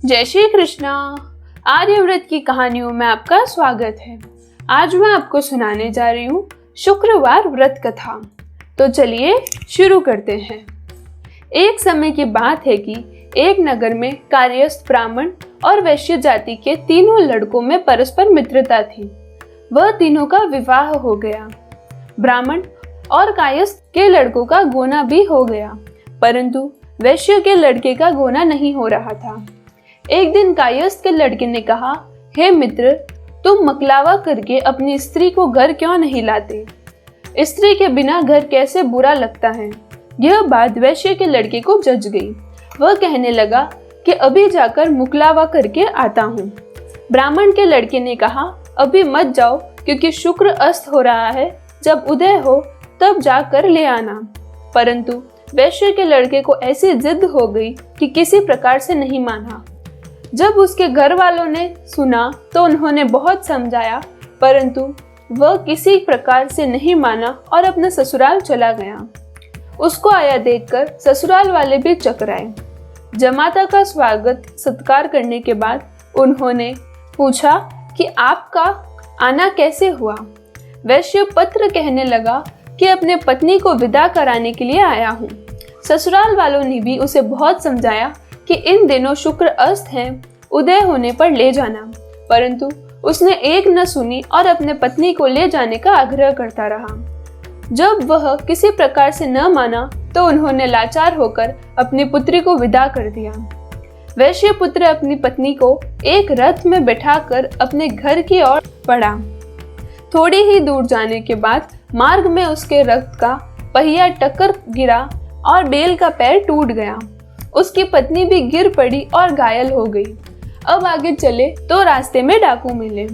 जय श्री कृष्णा। आर्यव्रत की कहानियों में आपका स्वागत है। आज मैं आपको सुनाने जा रही हूँ शुक्रवार व्रत कथा। तो चलिए शुरू करते हैं। एक समय की बात है कि एक नगर में कार्यस्थ ब्राह्मण और वैश्य जाति के तीनों लड़कों में परस्पर मित्रता थी। वह तीनों का विवाह हो गया। ब्राह्मण और कायस्थ के लड़कों का गोना भी हो गया, परंतु वैश्य के लड़के का गोना नहीं हो रहा था। एक दिन कायस्थ के लड़के ने कहा, हे मित्र, तुम मकलावा करके अपनी स्त्री को घर क्यों नहीं लाते? स्त्री के बिना घर कैसे बुरा लगता है। यह बात वैश्य के लड़के को जच गई। वह कहने लगा कि अभी जाकर मुकलावा करके आता हूँ। ब्राह्मण के लड़के ने कहा, अभी मत जाओ, क्योंकि शुक्र अस्त हो रहा है, जब उदय हो तब जाकर ले आना। परंतु वैश्य के लड़के को ऐसी जिद हो गई कि किसी प्रकार से नहीं माना। जब उसके घर वालों ने सुना तो उन्होंने बहुत समझाया, परंतु वह किसी प्रकार से नहीं माना और अपने ससुराल चला गया। उसको आया देखकर ससुराल वाले भी चकराए। जमाता का स्वागत सत्कार करने के बाद उन्होंने पूछा कि आपका आना कैसे हुआ? वैश्य पत्र कहने लगा कि अपने पत्नी को विदा कराने के लिए आया हूँ। ससुराल वालों ने भी उसे बहुत समझाया कि इन दिनों शुक्र अस्त है, उदय होने पर ले जाना, परंतु उसने एक न सुनी और अपने पत्नी को ले जाने का आग्रह करता रहा। जब वह किसी प्रकार से न माना तो उन्होंने लाचार होकर अपनी पुत्री को विदा कर दिया। वैश्य पुत्र अपनी पत्नी को एक रथ में बैठाकर अपने घर की ओर बढ़ा। थोड़ी ही दूर जाने के बाद मार्ग में उसके रथ का पहिया टक्कर गिरा और बैल का पैर टूट गया। उसकी पत्नी भी गिर पड़ी और घायल हो गई। अब आगे चले तो रास्ते में डाकू मिले।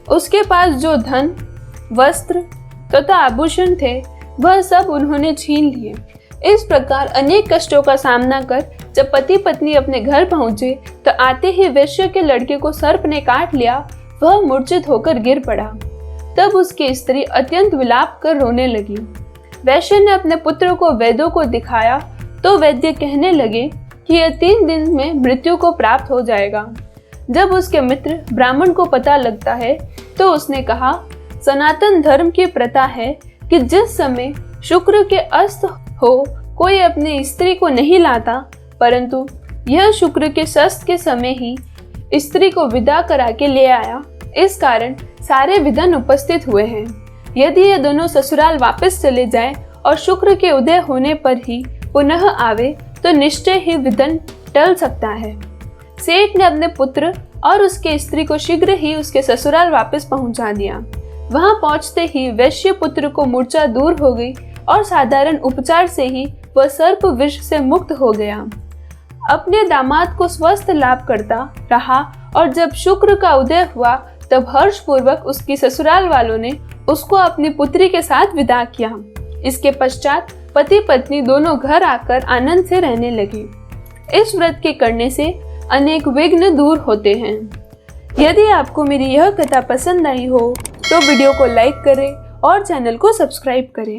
उसके पास जो धन, वस्त्र तथा आभूषण थे, वह सब उन्होंने छीन लिए। इस प्रकार अनेक कष्टों का सामना कर जब पति पत्नी अपने घर पहुंचे तो आते ही वैश्य के लड़के को सर्प ने काट लिया। वह मूर्छित होकर गिर पड़ा। तब उसकी स्त्री अत्यंत विलाप कर रोने लगी। वैश्य ने अपने पुत्र को वैद्यों को दिखाया तो वैद्य कहने लगे कि यह 3 दिन में मृत्यु को प्राप्त हो जाएगा। जब उसके मित्र ब्राह्मण को पता लगता है तो उसने कहा, सनातन धर्म की प्रथा है कि जिस समय शुक्र के अस्त हो कोई अपनी स्त्री को नहीं लाता, परंतु यह शुक्र के षष्ठ के समय ही स्त्री को विदा करा के ले आया। इस कारण सारे विधन उपस्थित हुए हैं। यदि ये दोनों ससुराल वापस चले जाएं और शुक्र के उदय होने पर ही पुनः आवे तो निश्चय ही विधन टल सकता है। सेठ ने अपने पुत्र और उसके स्त्री को शीघ्र ही उसके ससुराल वापस पहुंचा दिया। वहां पहुंचते ही वैश्य पुत्र को मूर्छा दूर हो गई और साधारण उपचार से ही वह सर्प विष से मुक्त हो गया। अपने दामाद को स्वस्थ लाभ करता रहा और जब शुक्र का उदय हुआ तब हर्षपूर्वक उसकी ससुराल वालों ने उसको अपनी पुत्री के साथ विदा किया। इसके पश्चात पति पत्नी दोनों घर आकर आनंद से रहने लगे। इस व्रत के करने से अनेक विघ्न दूर होते हैं। यदि आपको मेरी यह कथा पसंद आई हो तो वीडियो को लाइक करें और चैनल को सब्सक्राइब करें।